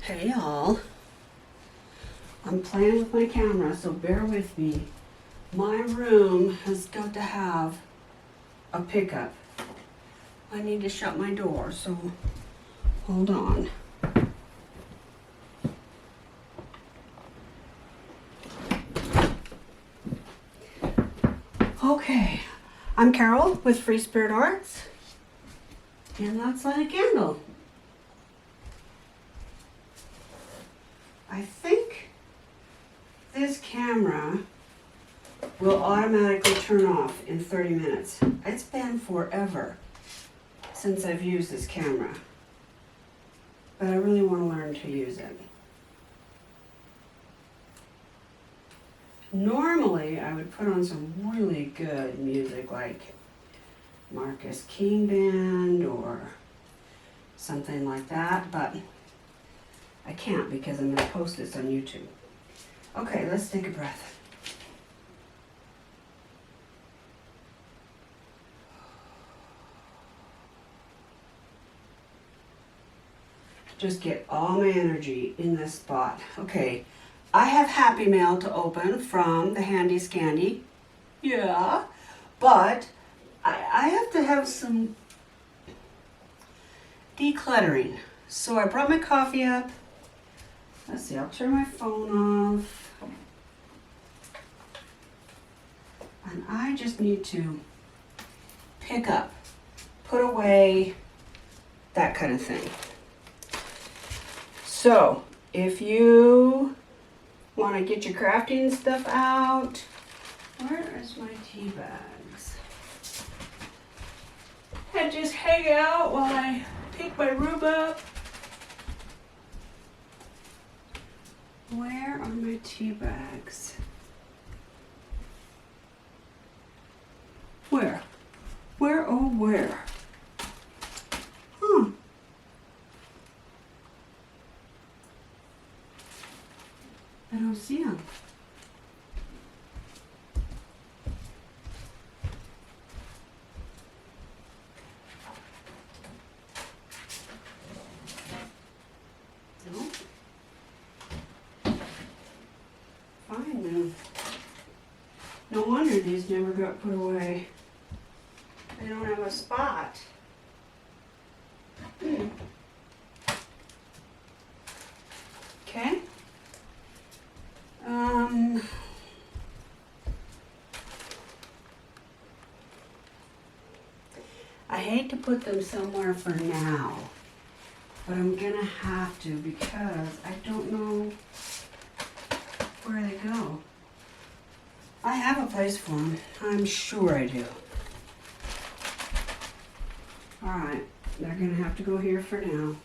Hey y'all, I'm playing with my camera, so bear with me. My room has got to have a pickup. I need to shut my door, so hold on. Okay, I'm Carol with Free Spirit Arts, and let's light a candle. I think this camera will automatically turn off in 30 minutes. It's been forever since I've used this camera, but I really want to learn to use it. Normally, I would put on some really good music like Marcus King Band or something like that, but I can't because I'm going to post this on YouTube. Okay, let's take a breath. Just get all my energy in this spot. Okay, I have Happy Mail to open from the Handy Scandy. Yeah, but I have to have some decluttering. So I brought my coffee up. Let's see, I'll turn my phone off. And I just need to pick up, put away, that kind of thing. So, if you want to get your crafting stuff out, where is my tea bags? And just hang out while I pick my room up. Where are my tea bags? Where? Where, oh where? Huh. I don't see them. No. Fine then. No wonder these never got put away. They don't have a spot. Okay. I hate to put them somewhere for now, but I'm gonna have to because I don't know where they go. I have a place for them. I'm sure I do. All right, they're gonna have to go here for now.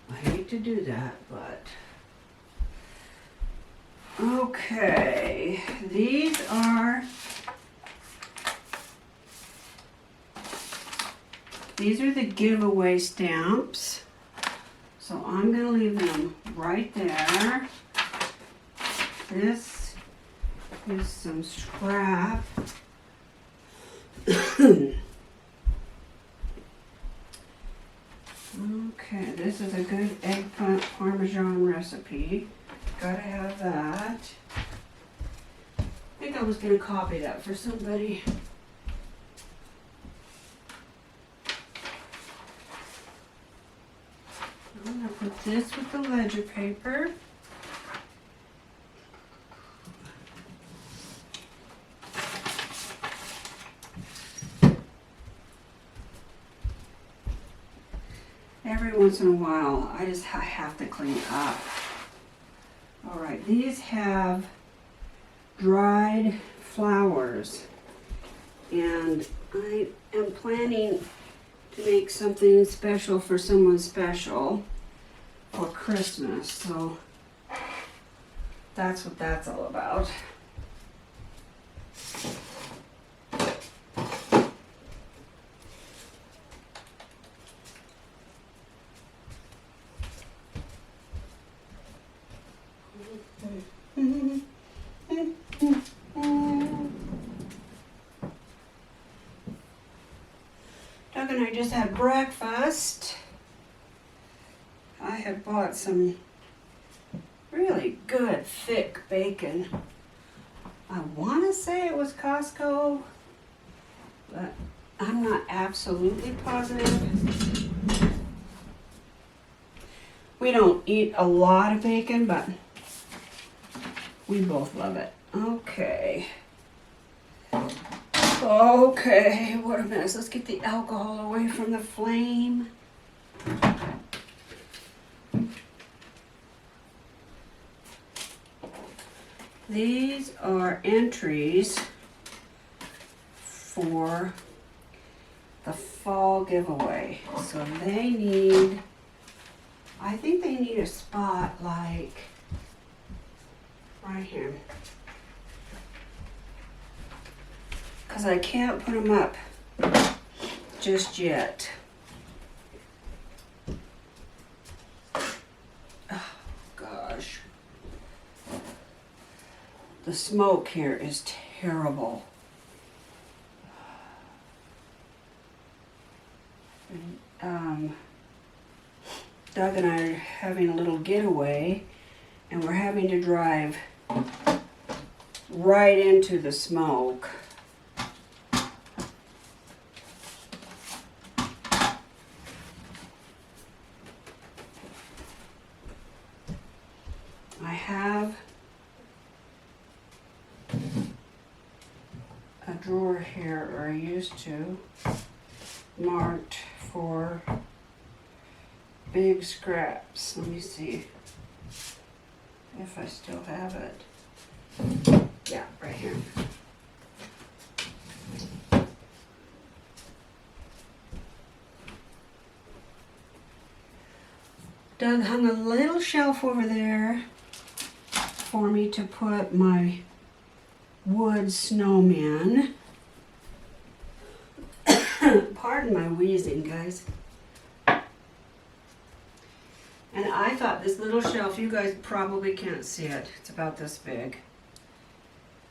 I hate to do that, but okay. These are the giveaway stamps. So I'm gonna leave them right there. This is some scrap. Okay, this is a good eggplant parmesan recipe. Gotta have that. I think I was gonna copy that for somebody. I'm gonna put this with the ledger paper. Every once in a while, I have to clean up. All right, these have dried flowers, and I am planning to make something special for someone special for Christmas, so that's what that's all about. Doug and I just had breakfast. I had bought some really good, thick bacon. I want to say it was Costco, but I'm not absolutely positive. We don't eat a lot of bacon, but we both love it. Okay. Okay, what a mess. Let's get the alcohol away from the flame. These are entries for the fall giveaway. So they need, I think they need a spot like right here. Because I can't put them up just yet. Oh, gosh. The smoke here is terrible. Doug and I are having a little getaway, and we're having to drive right into the smoke. I have a drawer here, or I used to, marked for big scraps. Let me see if I still have it. Yeah, right here. Doug hung a little shelf over there for me to put my wood snowman. Pardon my wheezing, guys. And I thought this little shelf, you guys probably can't see it, it's about this big.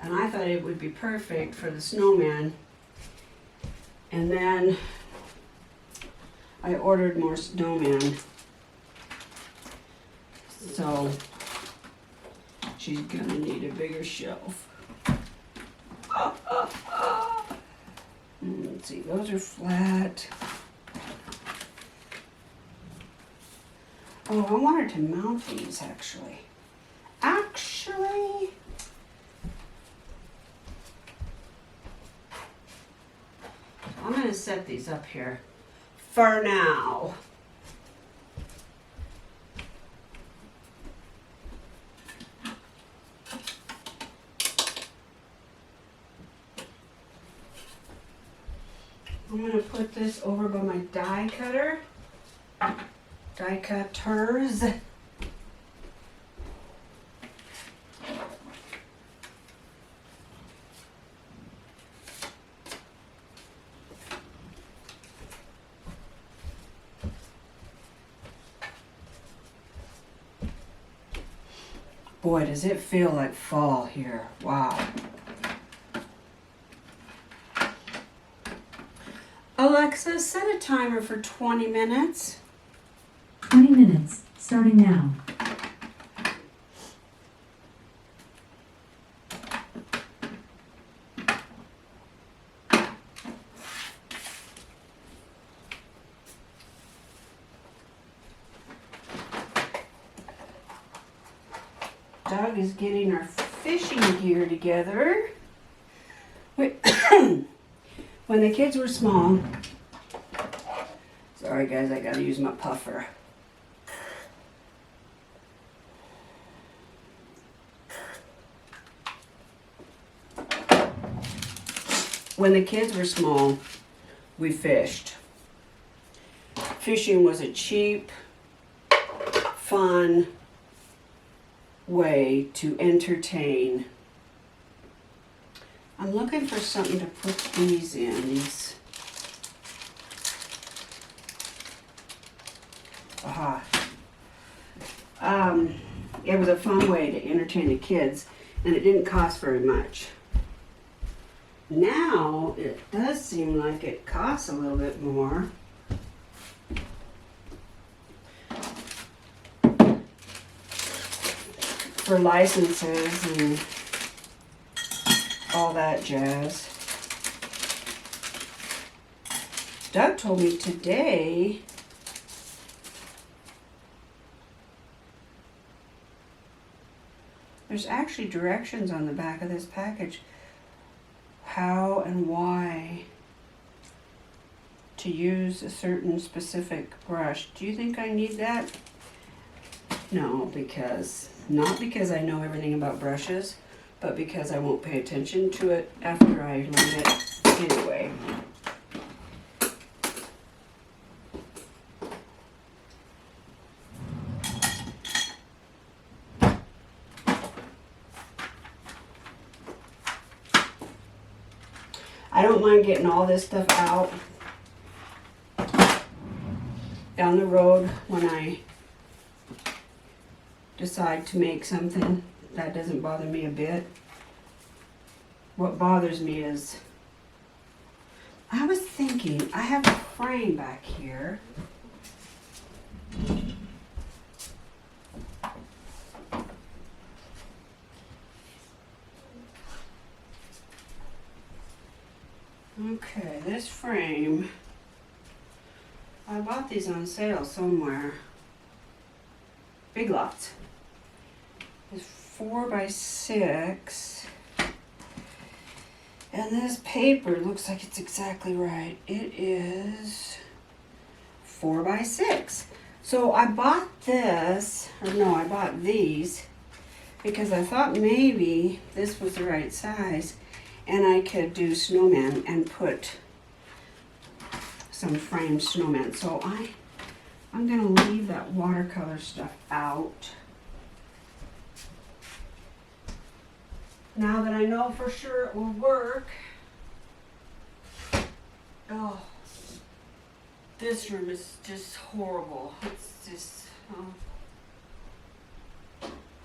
And I thought it would be perfect for the snowman. And then I ordered more snowmen. So she's gonna need a bigger shelf. Let's see, those are flat. Oh, I wanted to mount these actually. Actually, I'm gonna set these up here for now. I'm gonna put this over by my die cutter. Die cutters. Boy, does it feel like fall here. Wow. Alexa, set a timer for 20 minutes. 20 minutes, starting now. Doug is getting our fishing gear together. When the kids were small, sorry guys, I gotta use my puffer. When the kids were small, we fished. Fishing was a cheap, fun way to entertain. I'm looking for something to put these in. Aha. It was a fun way to entertain the kids, and it didn't cost very much. Now, it does seem like it costs a little bit more. for licenses and all that jazz. Doug told me today there's actually directions on the back of this package how and why to use a certain specific brush. Do you think I need that? No, not because I know everything about brushes, but because I won't pay attention to it after I learn it anyway. I don't mind getting all this stuff out down the road when I decide to make something. That doesn't bother me a bit. What bothers me is, I was thinking, I have a frame back here. Okay, this frame, I bought these on sale somewhere. Big Lots. It's 4x6. And this paper looks like it's exactly right. It is 4x6. So I bought this, or no, I bought these because I thought maybe this was the right size and I could do snowman and put some framed snowman. So I'm gonna leave that watercolor stuff out. Now that I know for sure it will work. Oh, this room is just horrible. It's just,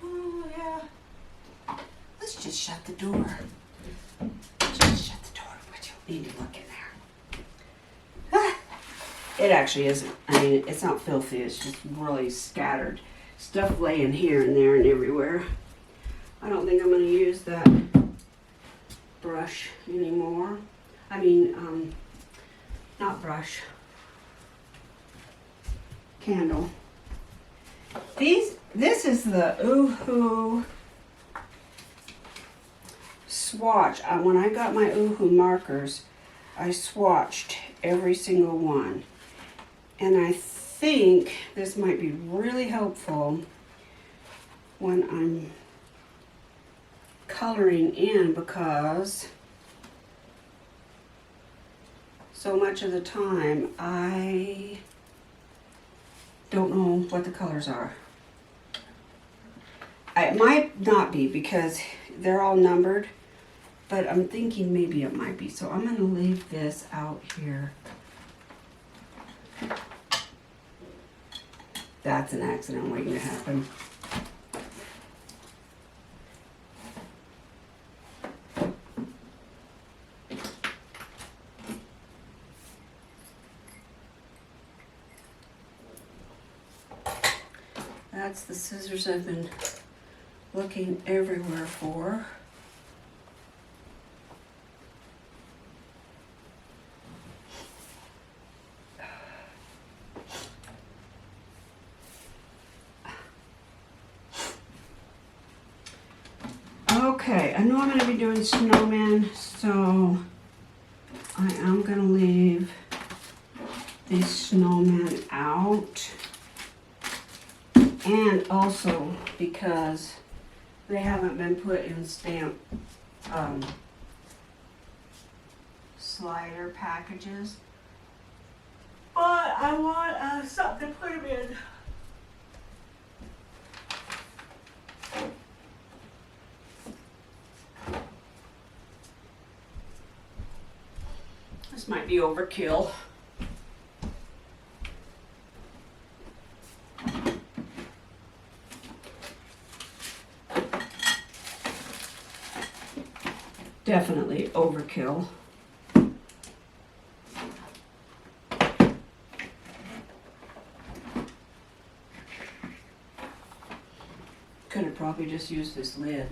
oh yeah. Let's just shut the door. Just shut the door. We don't need to look in there. It actually isn't. I mean, it's not filthy. It's just really scattered stuff laying here and there and everywhere. I don't think I'm going to use that brush anymore. I mean, not brush. Candle. This is the Oohoo swatch. When I got my Oohoo markers, I swatched every single one. And I think this might be really helpful when I'm coloring in, because so much of the time I don't know what the colors are. It might not be because they're all numbered, but I'm thinking maybe it might be. So I'm going to leave this out here. That's an accident waiting to happen. That's the scissors I've been looking everywhere for. Okay, I know I'm going to be doing snowman, so I am going to leave these snowmen out. And also because they haven't been put in stamp slider packages. But I want something to put them in. This might be overkill. Definitely overkill. Could have probably just used this lid.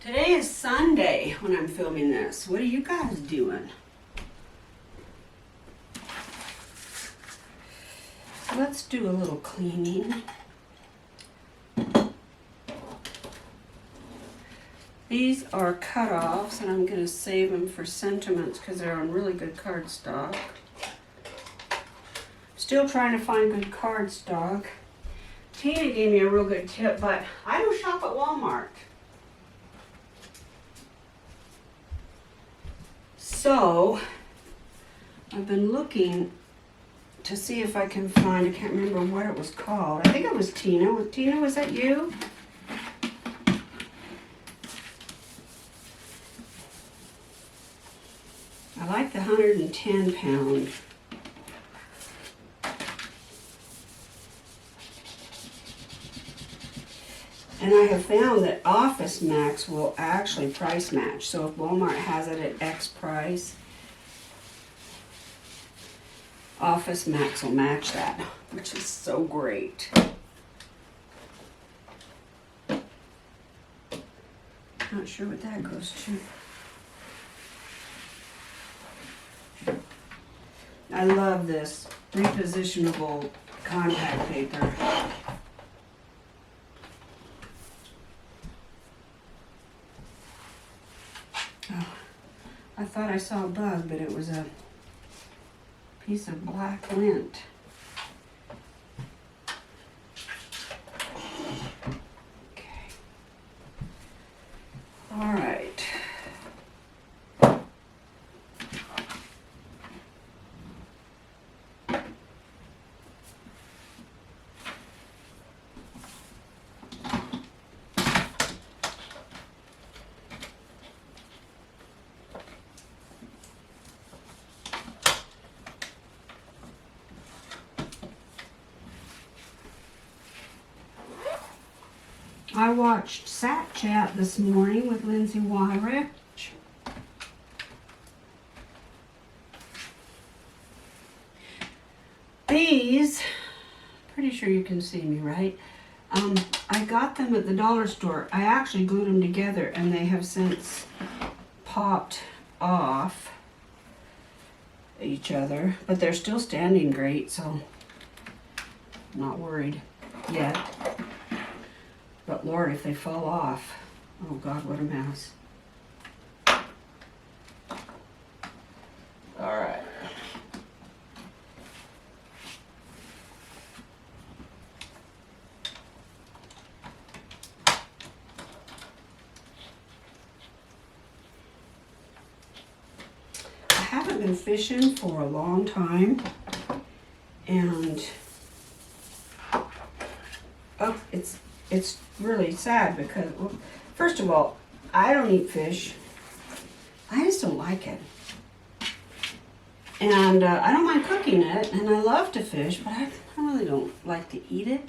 Today is Sunday when I'm filming this. What are you guys doing? Let's do a little cleaning. These are cut-offs, and I'm going to save them for sentiments because they're on really good cardstock. Still trying to find good cardstock. Tina gave me a real good tip, but I don't shop at Walmart. So, I've been looking to see if I can find, I can't remember what it was called. I think it was Tina. Tina, was that you? I like the 110 pound. And I have found that Office Max will actually price match. So if Walmart has it at X price, Office Max will match that, which is so great. Not sure what that goes to. I love this repositionable contact paper. Oh, I thought I saw a bug, but it was a piece of black lint. Okay. All right. I watched Sat Chat this morning with Lindsay Wyrick. These, pretty sure you can see me, right? I got them at the dollar store. I actually glued them together and they have since popped off each other, but they're still standing great, so I'm not worried yet. But Lord, if they fall off, oh God, what a mess. All right. I haven't been fishing for a long time, and oh, it's really sad because, well, first of all, I don't eat fish. I just don't like it. And I don't mind cooking it, and I love to fish, but I really don't like to eat it.